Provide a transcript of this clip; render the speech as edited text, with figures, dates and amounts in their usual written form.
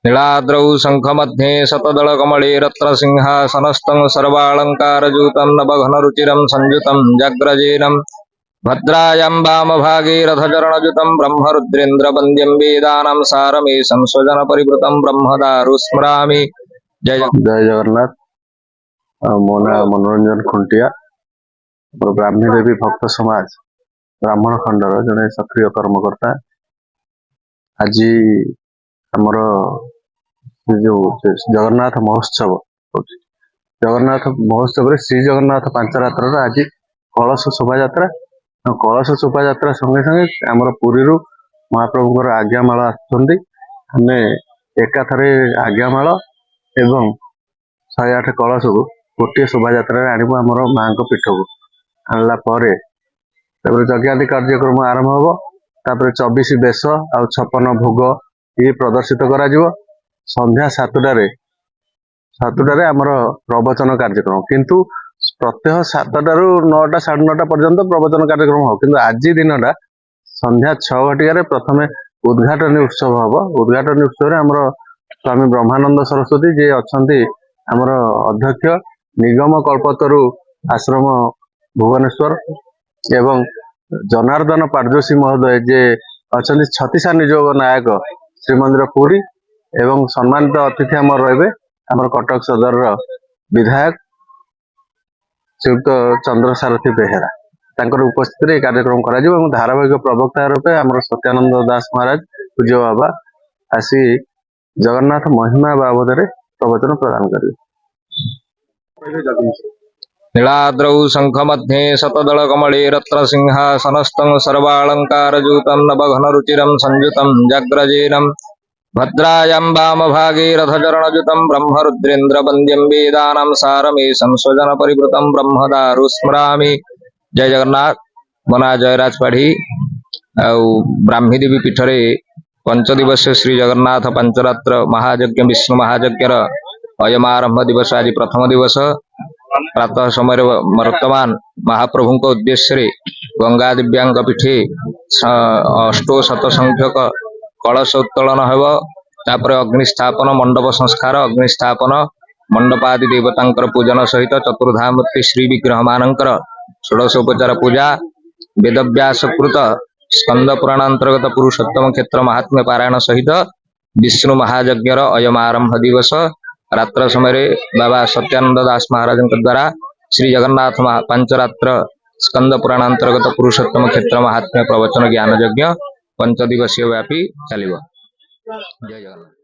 नीलाद्रौ शंखमध्ये शतदलकमले रत्नसिंहासनस्थं सर्वालङ्कारयुतं नवघनरुचिरं संयुतं जग्रजेनं भद्रायां वामभागे रथचरणयुतं ब्रह्मरुद्रेन्द्रवन्द्यं वेदानां सारमेशं स्वजनपरिवृतं ब्रह्मदारु स्मरामि। जय जगन्नाथ। मो ना मनोरंजन खुंटिया। ब्राह्मी देवी भक्त समाज ब्राह्मण खंडर जड़े सक्रिय कर्मकर्ता। आज आमर जो जगन्नाथ महोत्सव जगन्नाथ महोत्सव श्री जगन्नाथ पांचरात्र आज कलश शोभा कलश शोभा संगे संगे आमर पुरी महाप्रभुଙ୍କର आज्ञामाଳ आसुଛନ୍ତି। आमे एकाथरे आज्ञामाଳ एवं 108 कलश को गोटे शोभा आणबू आमर माँ पीठ को आणला यज्ञादि कार्यक्रम आरंभ हम। तापर 24 बेश आ 56 भोग ये प्रदर्शित करा संध्या 7टारे आमर प्रवचन कार्यक्रम किंतु प्रत्यह 7टारू 9टा 9:30 पर्यंत प्रवचन कार्यक्रम हो। किंतु आज दिनटा संध्या 6 घटिकार प्रथमे उद्घाटनी उत्सव हम। उद्घाटनी उत्सव आमर स्वामी ब्रह्मानंद सरस्वती जे अच्छा आमर अध्यक्ष निगम कल्पतरु आश्रम भुवनेश्वर एवं जनार्दन पारदोशी महोदय जे अच्छा छत्तीसा निजोग नायक श्रीमंदिर पुरी एवं सम्मानित अतिथि आमर रे आमर कटक सदर विधायक श्रीयुक्त चंद्रसारथी बेहेरा तांकर उपस्थित कार्यक्रम करा धारावाहिक प्रवक्ता रूपे आमर सत्यानंद दास महाराज पूज्य बाबा आसी जगन्नाथ महिमा बाबद प्रवचन प्रदान करेंगे। नीलाद्रौ शंखमध्ये शतदलकमले रत्नसिंहासनस्थं सर्वालङ्कारयुतं नवघनरुचिरं संयुतं जग्रजेनं भद्रायां वामभागे रथचरणयुतं ब्रह्मरुद्रेन्द्रवन्द्यं वेदानां सारमेशं स्वजनपरिवृतं ब्रह्मदारु स्मरामि। जय जगन्नाथ। मना जयराज पाढ़ी ब्राह्मी देवी पीठरे पंचदिवस श्री जगन्नाथ पंचरात्र महायज्ञ विष्णु महायज्ञर अयमारंभ दिवस आज प्रथम दिवस प्रातः समय वर्तमान महाप्रभु उद्देश्य गंगा दिव्यांग पीठे अष्टोशत संख्यक कलश उत्तोलन हेब। तापर अग्निस्थापन मंडप संस्कार अग्निस्थापन मंडपादि देवतांकर पूजन सहित चतुर्धामूर्ति श्री विग्रह मानकर षोडशोपचार पूजा वेदव्यासकृत स्कंद पुराणांतर्गत पुरुषोत्तम क्षेत्र महात्म्य पारायण सहित विष्णु महायज्ञर अयमारंभ दिवस रात्र समय बाबा सत्यानंद दास महाराज द्वारा श्री जगन्नाथ पंचरात्र स्कंद पुराणांतर्गत पुरुषोत्तम क्षेत्र महात्म्य प्रवचन ज्ञान यज्ञ 5 दिवसीय व्यापी चलिव। जय जगन्नाथ।